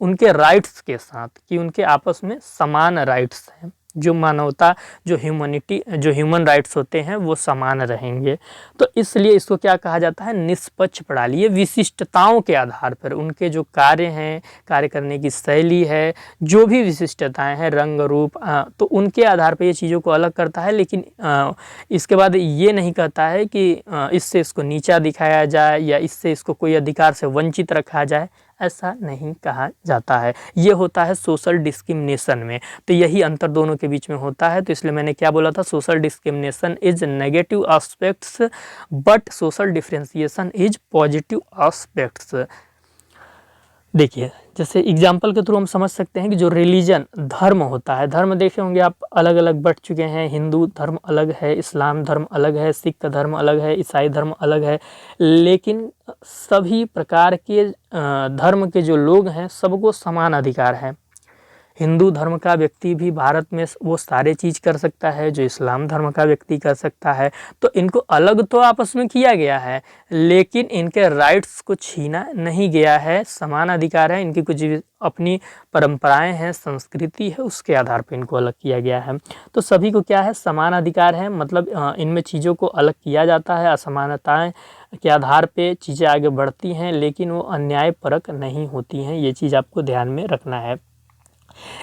उनके राइट्स के साथ, कि उनके आपस में समान राइट्स हैं। जो मानवता, जो ह्यूमनिटी, जो ह्यूमन राइट्स होते हैं वो समान रहेंगे। तो इसलिए इसको क्या कहा जाता है, निष्पक्ष प्रणाली। ये विशिष्टताओं के आधार पर, उनके जो कार्य हैं, कार्य करने की शैली है, जो भी विशिष्टताएं हैं, रंग रूप, तो उनके आधार पर ये चीज़ों को अलग करता है। लेकिन इसके बाद ये नहीं कहता है कि इससे इसको नीचा दिखाया जाए या इससे इसको कोई अधिकार से वंचित रखा जाए, ऐसा नहीं कहा जाता है। ये होता है सोशल डिस्क्रिमिनेशन में। तो यही अंतर दोनों के बीच में होता है। तो इसलिए मैंने क्या बोला था, social discrimination is negative aspects but social differentiation is positive aspects. देखिए, जैसे एग्जाम्पल के थ्रू हम समझ सकते हैं कि जो रिलीजन, धर्म होता है, धर्म देखे होंगे आप अलग अलग बढ़ चुके हैं। हिंदू धर्म अलग है, इस्लाम धर्म अलग है, सिख धर्म अलग है, ईसाई धर्म अलग है। लेकिन सभी प्रकार के धर्म के जो लोग हैं सबको समान अधिकार है। हिंदू धर्म का व्यक्ति भी भारत में वो सारे चीज़ कर सकता है जो इस्लाम धर्म का व्यक्ति कर सकता है। तो इनको अलग तो आपस में किया गया है, लेकिन इनके राइट्स को छीना नहीं गया है, समान अधिकार है। इनकी कुछ अपनी परंपराएं हैं, संस्कृति है, उसके आधार पर इनको अलग किया गया है। तो सभी को क्या है, समान अधिकार है। मतलब इनमें चीज़ों को अलग किया जाता है, असमानताएं के आधार पे चीज़ें आगे बढ़ती हैं, लेकिन वो अन्यायपरक नहीं होती हैं। ये चीज़ आपको ध्यान में रखना है।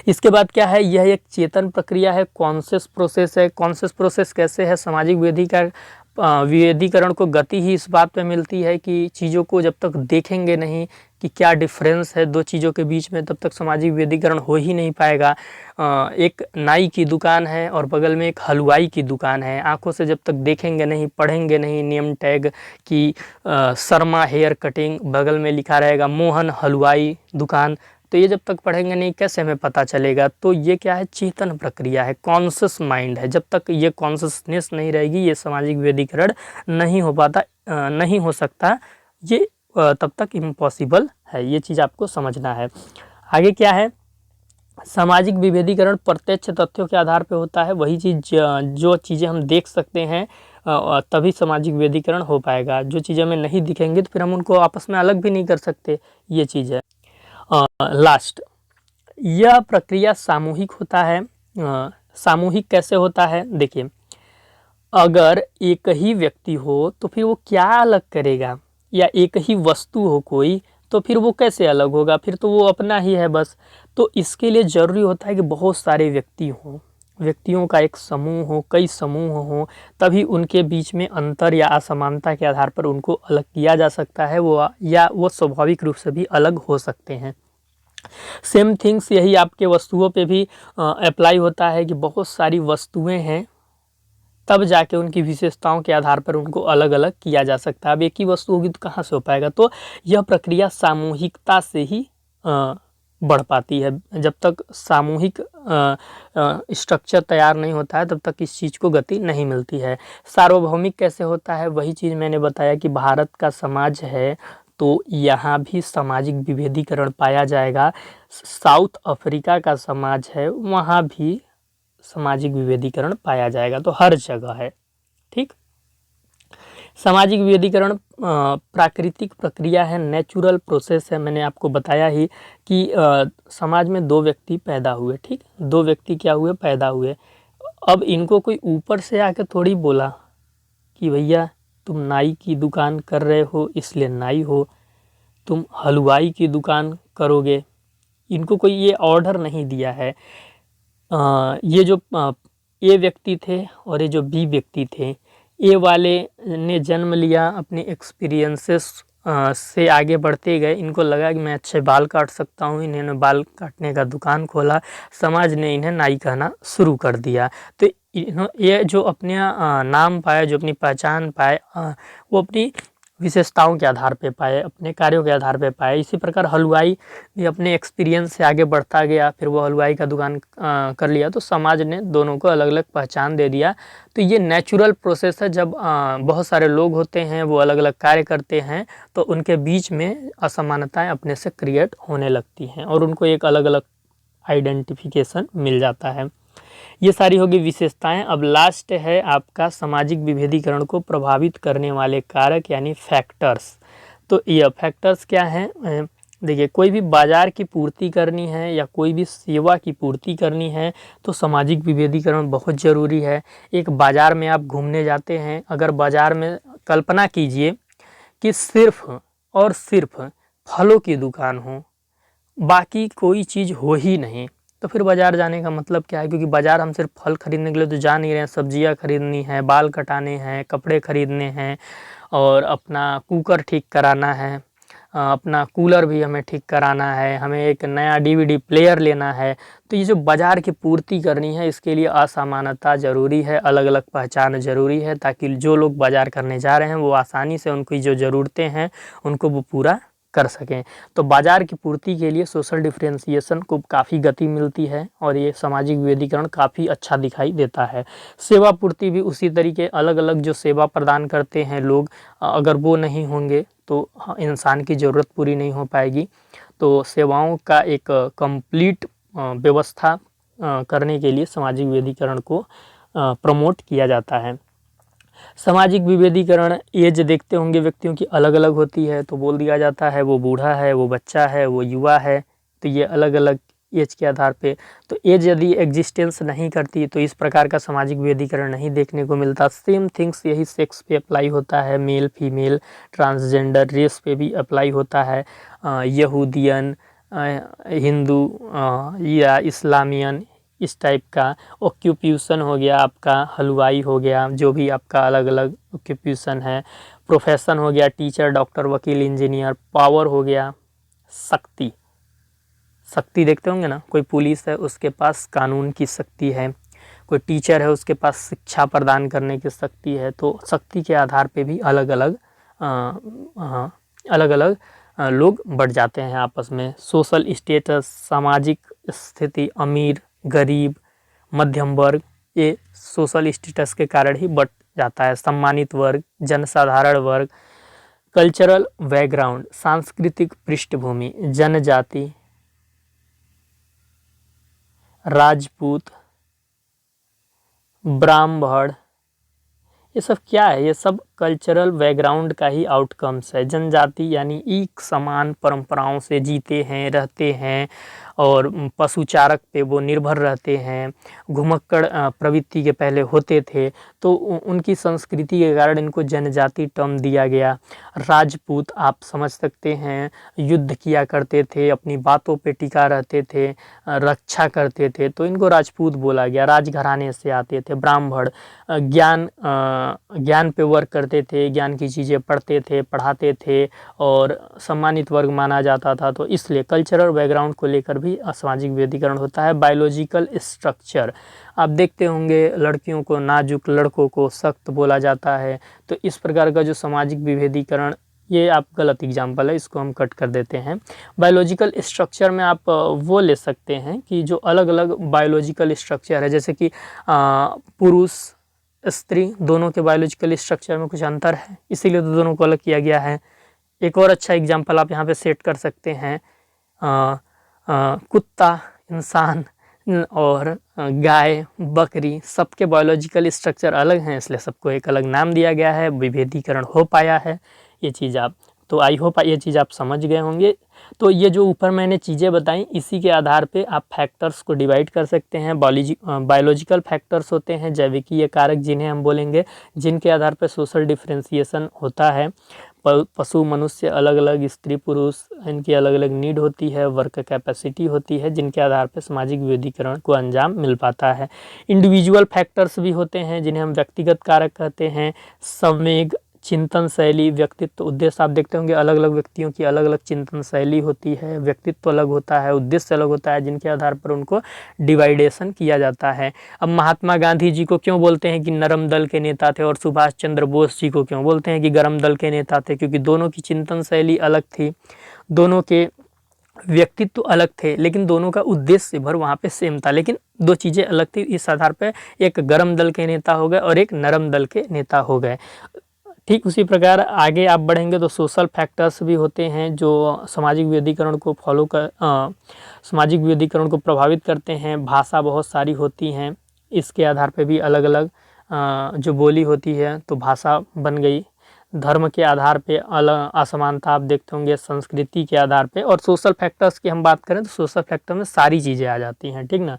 इसके बाद क्या है, यह एक चेतन प्रक्रिया है, कॉन्शियस प्रोसेस है। कॉन्शियस प्रोसेस कैसे है, सामाजिक विभेदीकरण को गति ही इस बात पे मिलती है कि चीज़ों को जब तक देखेंगे नहीं कि क्या डिफरेंस है दो चीज़ों के बीच में, तब तक सामाजिक विभेदीकरण हो ही नहीं पाएगा। एक नाई की दुकान है और बगल में एक हलवाई की दुकान है, आंखों से जब तक देखेंगे नहीं, पढ़ेंगे नहीं नेम टैग की शर्मा हेयर कटिंग, बगल में लिखा रहेगा मोहन हलवाई दुकान, तो ये जब तक पढ़ेंगे नहीं कैसे हमें पता चलेगा। तो ये क्या है, चेतन प्रक्रिया है, कॉन्शियस माइंड है। जब तक ये कॉन्शियसनेस नहीं रहेगी, ये सामाजिक विभेदीकरण नहीं हो पाता, नहीं हो सकता, ये तब तक इम्पॉसिबल है। ये चीज़ आपको समझना है। आगे क्या है, सामाजिक विभेदीकरण प्रत्यक्ष तथ्यों के आधार पर होता है। वही चीज़, जो चीज़ें हम देख सकते हैं तभी सामाजिक विभेदीकरण हो पाएगा। जो चीज़ें हमें नहीं दिखेंगी तो फिर हम उनको आपस में अलग भी नहीं कर सकते, ये चीज़ है। लास्ट, यह प्रक्रिया सामूहिक होता है। सामूहिक कैसे होता है, देखिए, अगर एक ही व्यक्ति हो तो फिर वो क्या अलग करेगा, या एक ही वस्तु हो कोई तो फिर वो कैसे अलग होगा, फिर तो वो अपना ही है बस। तो इसके लिए ज़रूरी होता है कि बहुत सारे व्यक्ति हों, व्यक्तियों का एक समूह हो, कई समूह हों, तभी उनके बीच में अंतर या असमानता के आधार पर उनको अलग किया जा सकता है, वो स्वाभाविक रूप से भी अलग हो सकते हैं। सेम थिंग्स यही आपके वस्तुओं पे भी अप्लाई होता है कि बहुत सारी वस्तुएं हैं, तब जाके उनकी विशेषताओं के आधार पर उनको अलग अलग किया जा सकता है। अब एक ही वस्तु होगी तो कहाँ से हो पाएगा। तो यह प्रक्रिया सामूहिकता से ही बढ़ पाती है। जब तक सामूहिक स्ट्रक्चर तैयार नहीं होता है तब तक इस चीज़ को गति नहीं मिलती है। सार्वभौमिक कैसे होता है, वही चीज़ मैंने बताया कि भारत का समाज है तो यहाँ भी सामाजिक विभेदीकरण पाया जाएगा। साउथ अफ्रीका का समाज है, वहाँ भी सामाजिक विभेदीकरण पाया जाएगा। तो हर जगह है, ठीक। सामाजिक विभेदीकरण प्राकृतिक प्रक्रिया है, नेचुरल प्रोसेस है। मैंने आपको बताया ही कि समाज में दो व्यक्ति पैदा हुए, ठीक, दो व्यक्ति क्या हुए, पैदा हुए। अब इनको कोई ऊपर से आके थोड़ी बोला कि भैया तुम नाई की दुकान कर रहे हो इसलिए नाई हो, तुम हलवाई की दुकान करोगे, इनको कोई ये ऑर्डर नहीं दिया है। ये जो ए व्यक्ति थे और ये जो बी व्यक्ति थे, ए वाले ने जन्म लिया, अपने एक्सपीरियंसेस से आगे बढ़ते गए, इनको लगा कि मैं अच्छे बाल काट सकता हूँ, इन्होंने बाल काटने का दुकान खोला, समाज ने इन्हें नाई कहना शुरू कर दिया। तो ये जो अपने नाम पाए, जो अपनी पहचान पाए, वो अपनी विशेषताओं के आधार पे पाए, अपने कार्यों के आधार पे पाए। इसी प्रकार हलवाई भी अपने एक्सपीरियंस से आगे बढ़ता गया, फिर वो हलवाई का दुकान कर लिया, तो समाज ने दोनों को अलग अलग पहचान दे दिया। तो ये नेचुरल प्रोसेस है। जब बहुत सारे लोग होते हैं, वो अलग अलग कार्य करते हैं, तो उनके बीच में असमानताएं अपने से क्रिएट होने लगती हैं और उनको एक अलग अलग आइडेंटिफिकेशन मिल जाता है। ये सारी होगी विशेषताएं। अब लास्ट है आपका सामाजिक विभेदीकरण को प्रभावित करने वाले कारक यानी फैक्टर्स। तो ये फैक्टर्स क्या हैं, देखिए, कोई भी बाज़ार की पूर्ति करनी है या कोई भी सेवा की पूर्ति करनी है तो सामाजिक विभेदीकरण बहुत ज़रूरी है। एक बाज़ार में आप घूमने जाते हैं, अगर बाज़ार में कल्पना कीजिए कि सिर्फ़ और सिर्फ़ फलों की दुकान हो, बाकी कोई चीज़ हो ही नहीं, तो फिर बाज़ार जाने का मतलब क्या है? क्योंकि बाज़ार हम सिर्फ फल खरीदने के लिए तो जा नहीं रहे हैं, सब्जियाँ खरीदनी है, बाल कटाने हैं, कपड़े खरीदने हैं और अपना कुकर ठीक कराना है, अपना कूलर भी हमें ठीक कराना है, हमें एक नया डीवीडी प्लेयर लेना है। तो ये जो बाज़ार की पूर्ति करनी है, इसके लिए असमानता ज़रूरी है, अलग-अलग पहचान ज़रूरी है, ताकि जो लोग बाज़ार करने जा रहे हैं वो आसानी से उनकी जो ज़रूरतें हैं उनको वो पूरा कर सकें। तो बाज़ार की पूर्ति के लिए सोशल डिफरेंशिएशन को काफ़ी गति मिलती है और ये सामाजिक विभेदीकरण काफ़ी अच्छा दिखाई देता है। सेवा पूर्ति भी उसी तरीके, अलग-अलग जो सेवा प्रदान करते हैं लोग, अगर वो नहीं होंगे तो इंसान की ज़रूरत पूरी नहीं हो पाएगी। तो सेवाओं का एक कंप्लीट व्यवस्था करने के लिए सामाजिक विभेदीकरण को प्रमोट किया जाता है। सामाजिक विभेदीकरण एज देखते होंगे व्यक्तियों की अलग-अलग होती है, तो बोल दिया जाता है वो बूढ़ा है, वो बच्चा है, वो युवा है, तो ये अलग-अलग एज के आधार पे। तो एज यदि एग्जिस्टेंस नहीं करती तो इस प्रकार का सामाजिक विभेदीकरण नहीं देखने को मिलता। सेम थिंग्स यही सेक्स पे अप्लाई होता है, मेल फीमेल ट्रांसजेंडर रेस पे भी अप्लाई होता है। यहूदियन, हिंदू या इस्लामियन, इस टाइप का। ऑक्यूपेशन हो गया आपका, हलवाई हो गया, जो भी आपका अलग अलग ऑक्यूपेशन है। प्रोफेशन हो गया टीचर, डॉक्टर, वकील, इंजीनियर। पावर हो गया शक्ति, शक्ति देखते होंगे ना, कोई पुलिस है उसके पास कानून की शक्ति है, कोई टीचर है उसके पास शिक्षा प्रदान करने की शक्ति है। तो शक्ति के आधार पे भी अलग अलग लोग बढ़ जाते हैं आपस में। सोशल स्टेटस, सामाजिक स्थिति, अमीर गरीब मध्यम वर्ग, ये सोशल स्टेटस के कारण ही बढ़ जाता है। सम्मानित वर्ग, जनसाधारण वर्ग। कल्चरल बैकग्राउंड, सांस्कृतिक पृष्ठभूमि, जनजाति, राजपूत, ब्राह्मण, ये सब क्या है? ये सब कल्चरल बैकग्राउंड का ही आउटकम्स है। जनजाति यानी एक समान परंपराओं से जीते हैं, रहते हैं और पशुचारक पे वो निर्भर रहते हैं। घुमक्कड़ प्रवृत्ति के पहले होते थे, तो उनकी संस्कृति के कारण इनको जनजाति टर्म दिया गया। राजपूत आप समझ सकते हैं, युद्ध किया करते थे, अपनी बातों पे टिका रहते थे, रक्षा करते थे, तो इनको राजपूत बोला गया, राजघराने से आते थे। ब्राह्मण ज्ञान पे वर्क करते थे, ज्ञान की चीज़ें पढ़ते थे, पढ़ाते थे और सम्मानित वर्ग माना जाता था। तो इसलिए कल्चरल बैकग्राउंड को लेकर भी सामाजिक विभेदीकरण होता है। बायोलॉजिकल स्ट्रक्चर, आप देखते होंगे लड़कियों को नाजुक, लड़कों को सख्त बोला जाता है। तो इस प्रकार का जो सामाजिक विभेदीकरण, ये आप गलत एग्जाम्पल है, इसको हम कट कर देते हैं। बायोलॉजिकल स्ट्रक्चर में आप वो ले सकते हैं कि जो अलग अलग बायोलॉजिकल स्ट्रक्चर है, जैसे कि पुरुष स्त्री दोनों के बायोलॉजिकल स्ट्रक्चर में कुछ अंतर है, इसीलिए तो दोनों को अलग किया गया है। एक और अच्छा एग्जाम्पल आप यहाँ पे सेट कर सकते हैं, कुत्ता, इंसान और गाय, बकरी, सबके बायोलॉजिकल स्ट्रक्चर अलग हैं, इसलिए सबको एक अलग नाम दिया गया है। विभेदीकरण हो पाया है, ये चीज़ आप, तो आई होप ये चीज़ आप समझ गए होंगे। तो ये जो ऊपर मैंने चीज़ें बताई, इसी के आधार पे आप फैक्टर्स को डिवाइड कर सकते हैं। बायोलॉजिकल फैक्टर्स होते हैं, जैविकीय कारक जिन्हें हम बोलेंगे, जिनके आधार पर सोशल डिफरेंशिएशन होता है। पशु मनुष्य अलग अलग, स्त्री पुरुष, इनकी अलग अलग नीड होती है, वर्क कैपेसिटी होती है, जिनके आधार पर सामाजिक विभेदीकरण को अंजाम मिल पाता है। इंडिविजुअल फैक्टर्स भी होते हैं जिन्हें हम व्यक्तिगत कारक कहते हैं। संवेग, चिंतन शैली, व्यक्तित्व, उद्देश्य, आप देखते होंगे अलग अलग व्यक्तियों की अलग अलग चिंतन शैली होती है, व्यक्तित्व अलग होता है, उद्देश्य अलग होता है, जिनके आधार पर उनको डिवाइडेशन किया जाता है। अब महात्मा गांधी जी को क्यों बोलते हैं कि नरम दल के नेता थे और सुभाष चंद्र बोस जी को क्यों बोलते हैं कि गरम दल के नेता थे? क्योंकि दोनों की चिंतन शैली अलग थी, दोनों के व्यक्तित्व अलग थे, लेकिन दोनों का उद्देश्य भर वहाँ पे सेम था, लेकिन दो चीज़ें अलग थी। इस आधार पर एक गरम दल के नेता हो गए और एक नरम दल के नेता हो गए। ठीक उसी प्रकार आगे आप बढ़ेंगे तो सोशल फैक्टर्स भी होते हैं जो सामाजिक विभेदीकरण को सामाजिक विभेदीकरण को प्रभावित करते हैं। भाषा बहुत सारी होती हैं, इसके आधार पे भी अलग अलग जो बोली होती है तो भाषा बन गई। धर्म के आधार पे अलग असमानता आप देखते होंगे, संस्कृति के आधार पे। और सोशल फैक्टर्स की हम बात करें तो सोशल फैक्टर में सारी चीज़ें आ जाती हैं, ठीक ना,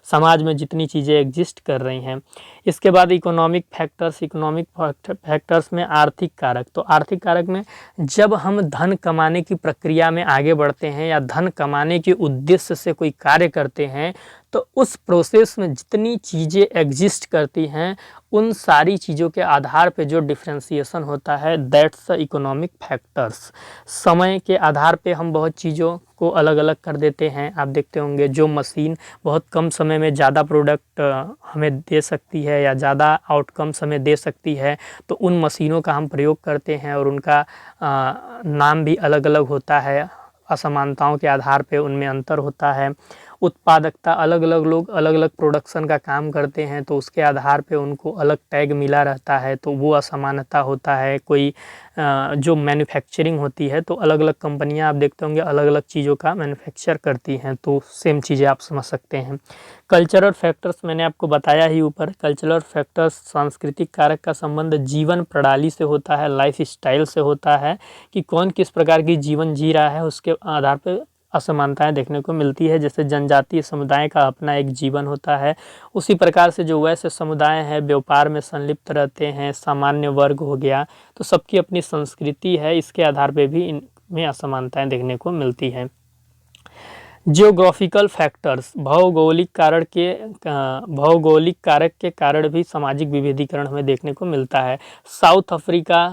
समाज में जितनी चीज़ें एग्जिस्ट कर रही हैं। इसके बाद इकोनॉमिक फैक्टर्स, इकोनॉमिक फैक्टर्स में आर्थिक कारक। तो आर्थिक कारक में जब हम धन कमाने की प्रक्रिया में आगे बढ़ते हैं या धन कमाने के उद्देश्य से कोई कार्य करते हैं, तो उस प्रोसेस में जितनी चीज़ें एग्जिस्ट करती हैं उन सारी चीज़ों के आधार पे जो डिफ्रेंसिएशन होता है, दैट्स द इकोनॉमिक फैक्टर्स। समय के आधार पे हम बहुत चीज़ों को अलग अलग कर देते हैं। आप देखते होंगे जो मशीन बहुत कम समय में ज़्यादा प्रोडक्ट हमें दे सकती है या ज़्यादा आउटकम्स हमें दे सकती है, तो उन मशीनों का हम प्रयोग करते हैं और उनका नाम भी अलग अलग होता है। असमानताओं के आधार पे उनमें अंतर होता है। उत्पादकता, अलग अलग लोग अलग अलग प्रोडक्शन का काम करते हैं तो उसके आधार पे उनको अलग टैग मिला रहता है, तो वो असमानता होता है। कोई जो मैन्युफैक्चरिंग होती है तो अलग अलग कंपनियां आप देखते होंगे अलग अलग चीज़ों का मैन्युफैक्चर करती हैं, तो सेम चीज़ें आप समझ सकते हैं। कल्चरल फैक्टर्स मैंने आपको बताया ही ऊपर। कल्चरल फैक्टर्स, सांस्कृतिक कारक का संबंध जीवन प्रणाली से होता है, लाइफ स्टाइल से होता है कि कौन किस प्रकार की जीवन जी रहा है, उसके आधार पर असमानताएं देखने को मिलती है। जैसे जनजातीय समुदाय का अपना एक जीवन होता है, उसी प्रकार से जो वैश्य समुदाय है व्यापार में संलिप्त रहते हैं, सामान्य वर्ग हो गया, तो सबकी अपनी संस्कृति है, इसके आधार पे भी इनमें असमानताएं देखने को मिलती हैं। जियोग्राफिकल फैक्टर्स, भौगोलिक कारक के कारण भी सामाजिक विभेदीकरण हमें देखने को मिलता है। साउथ अफ्रीका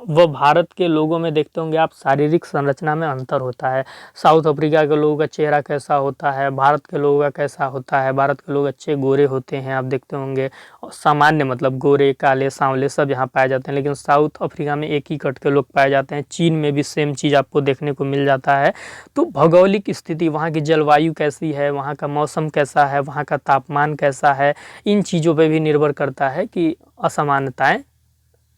व भारत के लोगों में देखते होंगे आप शारीरिक संरचना में अंतर होता है। साउथ अफ्रीका के लोगों का चेहरा कैसा होता है, भारत के लोगों का कैसा होता है। भारत के लोग अच्छे गोरे होते हैं, आप देखते होंगे, सामान्य मतलब गोरे, काले, सांवले सब यहाँ पाए जाते हैं, लेकिन साउथ अफ्रीका में एक ही कट के लोग पाए जाते हैं। चीन में भी सेम चीज़ आपको देखने को मिल जाता है। तो भौगोलिक स्थिति, वहाँ की जलवायु कैसी है, वहाँ का मौसम कैसा है, वहाँ का तापमान कैसा है, इन चीज़ों पर भी निर्भर करता है कि असमानताएँ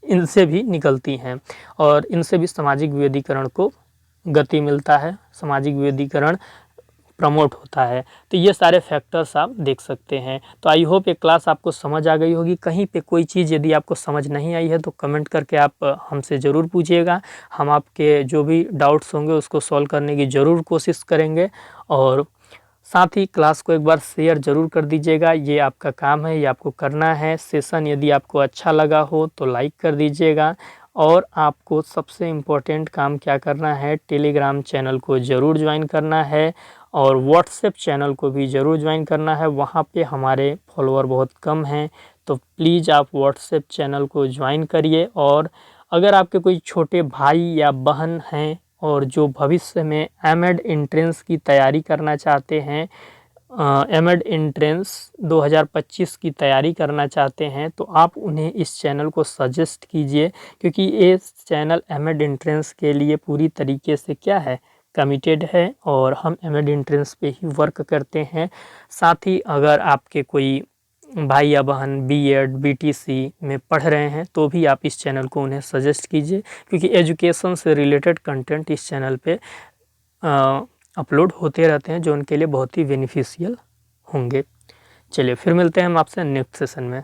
इनसे भी निकलती हैं और इनसे भी सामाजिक विभेदीकरण को गति मिलता है, सामाजिक विभेदीकरण प्रमोट होता है। तो ये सारे फैक्टर्स आप देख सकते हैं। तो आई होप ये क्लास आपको समझ आ गई होगी। कहीं पे कोई चीज़ यदि आपको समझ नहीं आई है तो कमेंट करके आप हमसे ज़रूर पूछिएगा। हम आपके जो भी डाउट्स होंगे उसको सॉल्व करने की ज़रूर कोशिश करेंगे। और साथ ही क्लास को एक बार शेयर ज़रूर कर दीजिएगा, ये आपका काम है, ये आपको करना है। सेशन यदि आपको अच्छा लगा हो तो लाइक कर दीजिएगा। और आपको सबसे इम्पोर्टेंट काम क्या करना है, टेलीग्राम चैनल को ज़रूर ज्वाइन करना है और व्हाट्सएप चैनल को भी ज़रूर ज्वाइन करना है। वहाँ पे हमारे फॉलोअर बहुत कम हैं, तो प्लीज़ आप व्हाट्सएप चैनल को ज्वाइन करिए। और अगर आपके कोई छोटे भाई या बहन हैं और जो भविष्य में एमएड एंट्रेंस की तैयारी करना चाहते हैं, एमएड एंट्रेंस 2025 की तैयारी करना चाहते हैं, तो आप उन्हें इस चैनल को सजेस्ट कीजिए, क्योंकि ये चैनल एमएड एंट्रेंस के लिए पूरी तरीके से क्या है, कमिटेड है और हम एमएड एंट्रेंस पे ही वर्क करते हैं। साथ ही अगर आपके कोई भाई या बहन बीएड बीटीसी में पढ़ रहे हैं तो भी आप इस चैनल को उन्हें सजेस्ट कीजिए, क्योंकि एजुकेशन से रिलेटेड कंटेंट इस चैनल पे अपलोड होते रहते हैं जो उनके लिए बहुत ही बेनिफिशियल होंगे। चलिए फिर मिलते हैं हम आपसे नेक्स्ट सेशन में।